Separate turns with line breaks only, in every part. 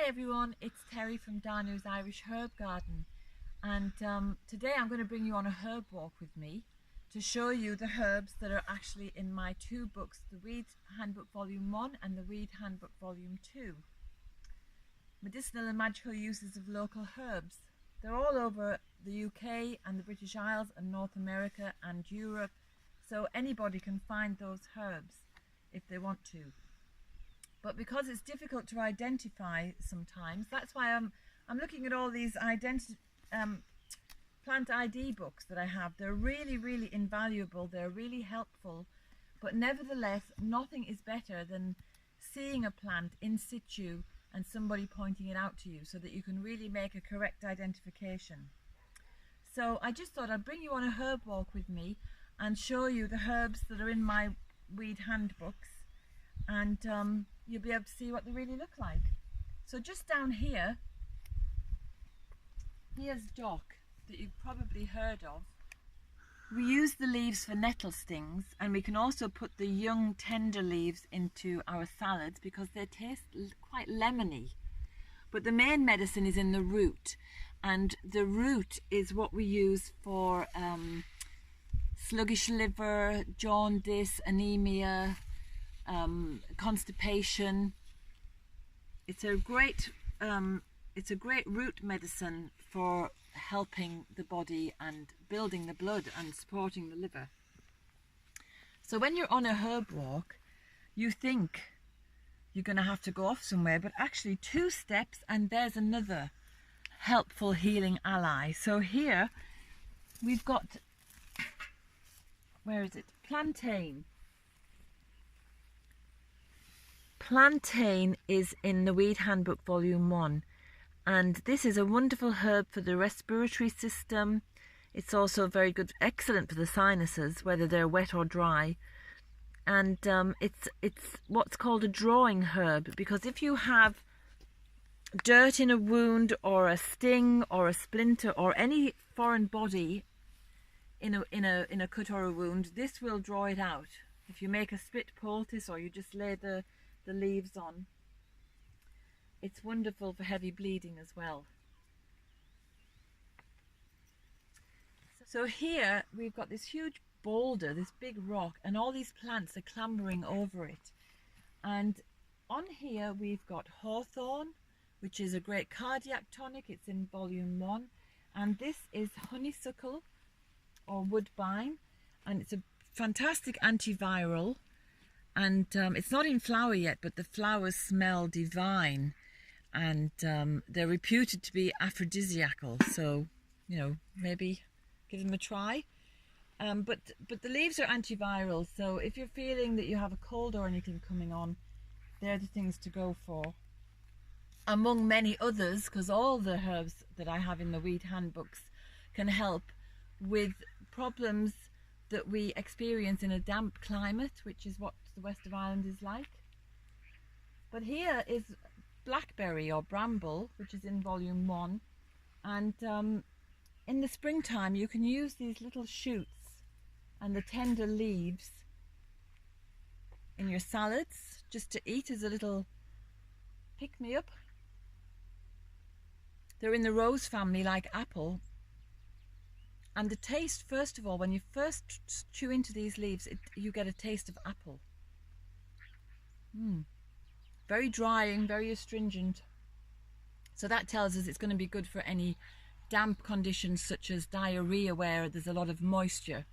Hi everyone, it's Terry from Darnow's Irish Herb Garden, and today I'm going to bring you on a herb walk with me to show you the herbs that are actually in my two books, the Weed Handbook Volume 1 and the Weed Handbook Volume 2. Medicinal and Magical Uses of Local Herbs. They're all over the UK and the British Isles and North America and Europe, so anybody can find those herbs if they want to. But because it's difficult to identify sometimes, that's why I'm looking at all these plant ID books that I have. They're really invaluable, they're really helpful, but nevertheless nothing is better than seeing a plant in situ and somebody pointing it out to you so that you can really make a correct identification. So I just thought I'd bring you on a herb walk with me and show you the herbs that are in my weed handbooks, and you'll be able to see what they really look like. So just down here, here's dock that you've probably heard of. We use the leaves for nettle stings, and we can also put the young tender leaves into our salads because they taste quite lemony. But the main medicine is in the root, and the root is what we use for sluggish liver, jaundice, anemia, constipation. It's a great root medicine for helping the body and building the blood and supporting the liver. So when you're on a herb walk, you think you're going to have to go off somewhere, but actually 2 steps and there's another helpful healing ally. So here we've got, where is it? Plantain. Plantain is in the Weed Handbook Volume 1, and this is a wonderful herb for the respiratory system. It's also very good, excellent for the sinuses, whether they're wet or dry. And it's what's called a drawing herb, because if you have dirt in a wound or a sting or a splinter or any foreign body in a cut or a wound, this will draw it out. If you make a split poultice or you just lay the leaves on, it's wonderful for heavy bleeding as well. So here we've got this huge boulder, this big rock, and all these plants are clambering over it. And on here we've got Hawthorn, which is a great cardiac tonic. It's in Volume 1. And this is Honeysuckle or Woodbine, and it's a fantastic antiviral. And it's not in flower yet, but the flowers smell divine, and they're reputed to be aphrodisiacal, so maybe give them a try. But the leaves are antiviral, so if you're feeling that you have a cold or anything coming on, they're the things to go for, among many others, because all the herbs that I have in the weed handbooks can help with problems that we experience in a damp climate, which is what the west of Ireland is like. But here is Blackberry or Bramble, which is in Volume 1, and in the springtime you can use these little shoots and the tender leaves in your salads just to eat as a little pick-me-up. They're in the rose family, like apple. And the taste, first of all, when you first chew into these leaves, you get a taste of apple. Very drying, very astringent. So that tells us it's going to be good for any damp conditions such as diarrhea where there's a lot of moisture.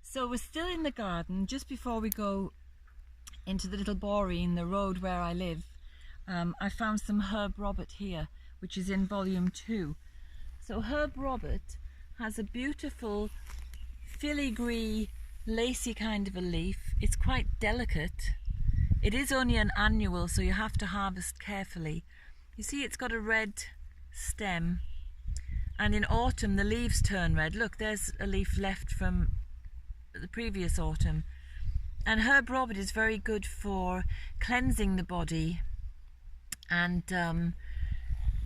So we're still in the garden just before we go into the little boreen, the road where I live. I found some Herb Robert here, which is in Volume 2. So Herb Robert has a beautiful filigree, lacy kind of a leaf. It's quite delicate. It is only an annual, so you have to harvest carefully. You see, it's got a red stem, and in autumn the leaves turn red. Look, there's a leaf left from the previous autumn. And Herb Robert is very good for cleansing the body, and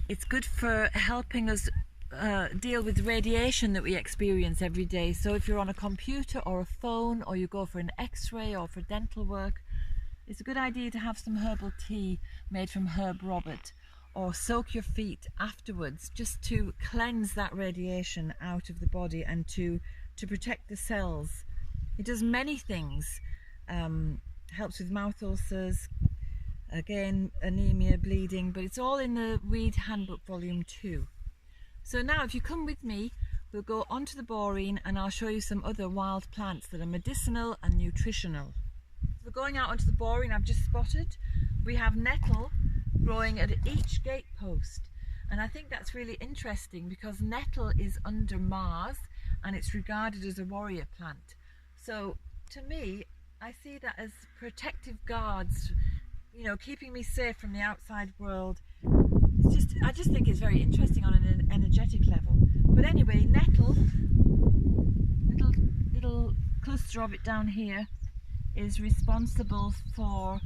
it's good for helping us deal with radiation that we experience every day. So if you're on a computer or a phone, or you go for an x-ray or for dental work, it's a good idea to have some herbal tea made from Herb Robert, or soak your feet afterwards just to cleanse that radiation out of the body and to protect the cells. It does many things. Helps with mouth ulcers, again anemia, bleeding, but it's all in the Weed Handbook Volume 2. So now if you come with me, we'll go onto the boreen and I'll show you some other wild plants that are medicinal and nutritional. We're going out onto the boreen I've just spotted. We have nettle growing at each gatepost, and I think that's really interesting because nettle is under Mars and it's regarded as a warrior plant. So to me, I see that as protective guards, you know, keeping me safe from the outside world. I just think it's very interesting on an energetic level. But anyway, nettle, little cluster of it down here, is responsible for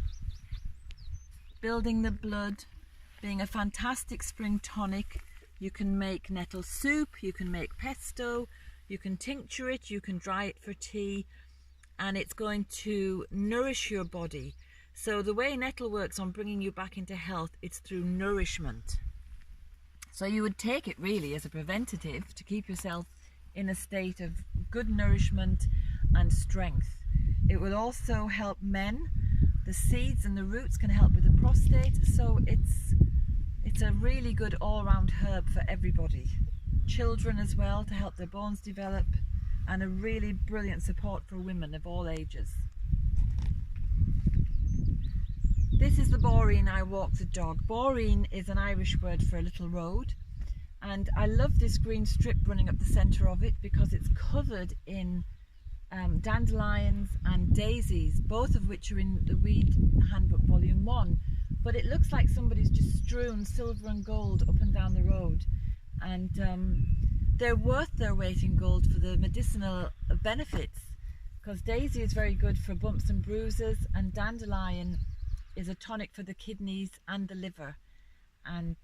building the blood, being a fantastic spring tonic. You can make nettle soup, you can make pesto, you can tincture it, you can dry it for tea, and it's going to nourish your body. So the way nettle works on bringing you back into health, it's through nourishment. So you would take it really as a preventative to keep yourself in a state of good nourishment and strength. It will also help men. The seeds and the roots can help with the prostate, so it's a really good all-round herb for everybody. Children as well, to help their bones develop, and a really brilliant support for women of all ages. This is the boreen I walk the dog. Boreen is an Irish word for a little road, and I love this green strip running up the centre of it because it's covered in dandelions and daisies, both of which are in the Weed Handbook Volume 1, but it looks like somebody's just strewn silver and gold up and down the road, and they're worth their weight in gold for the medicinal benefits, because daisy is very good for bumps and bruises, and dandelion is a tonic for the kidneys and the liver, and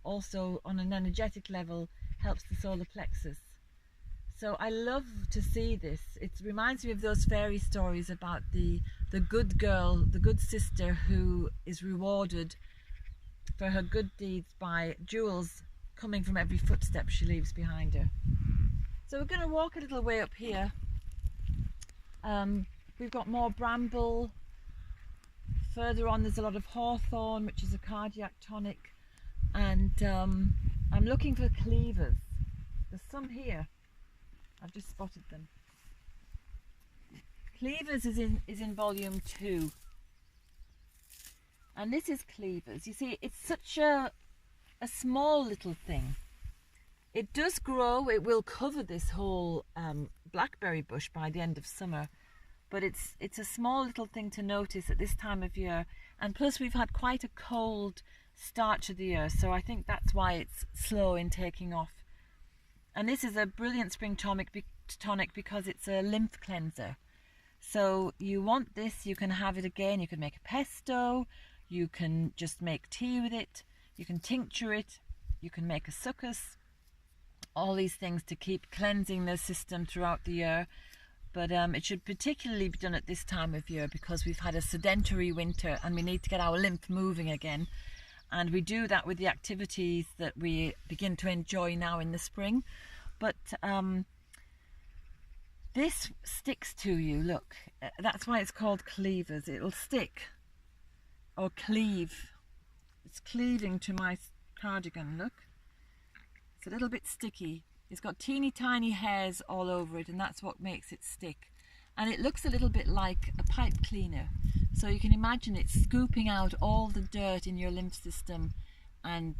also on an energetic level helps the solar plexus. So I love to see this. It reminds me of those fairy stories about the good girl, the good sister who is rewarded for her good deeds by jewels coming from every footstep she leaves behind her. So we're going to walk a little way up here. We've got more bramble. Further on there's a lot of hawthorn, which is a cardiac tonic, and I'm looking for cleavers. There's some here. I've just spotted them. Cleavers is in volume 2, and this is cleavers. You see, it's such a small little thing. It does grow. It will cover this whole blackberry bush by the end of summer, but it's a small little thing to notice at this time of year, and plus we've had quite a cold start to the year, so I think that's why it's slow in taking off. And this is a brilliant spring tonic because it's a lymph cleanser. So you want this, you can have it again, you can make a pesto, you can just make tea with it, you can tincture it, you can make a succus, all these things to keep cleansing the system throughout the year. But it should particularly be done at this time of year because we've had a sedentary winter and we need to get our lymph moving again. And we do that with the activities that we begin to enjoy now in the spring. But this sticks to you, look. That's why it's called cleavers. It'll stick or cleave. It's cleaving to my cardigan, look. It's a little bit sticky. It's got teeny tiny hairs all over it, and that's what makes it stick. And it looks a little bit like a pipe cleaner. So you can imagine it scooping out all the dirt in your lymph system and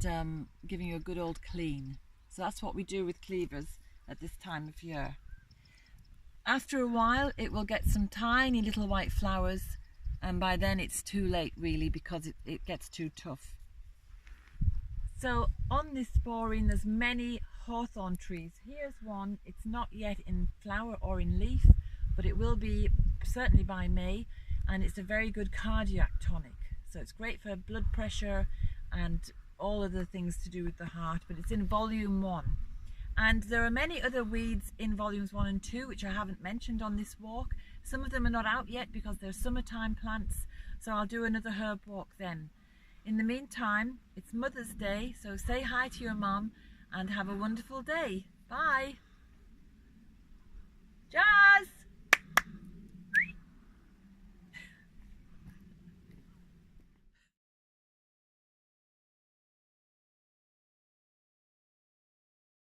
giving you a good old clean. So that's what we do with cleavers at this time of year. After a while it will get some tiny little white flowers, and by then it's too late really because it gets too tough. So on this boreen there's many hawthorn trees. Here's one. It's not yet in flower or in leaf, but it will be certainly by May, and it's a very good cardiac tonic. So it's great for blood pressure and all of the things to do with the heart, but it's in volume 1. And there are many other weeds in volumes 1 and 2 which I haven't mentioned on this walk. Some of them are not out yet because they're summertime plants, so I'll do another herb walk then. In the meantime, it's Mother's Day, so say hi to your mum and have a wonderful day. Bye. Jazz!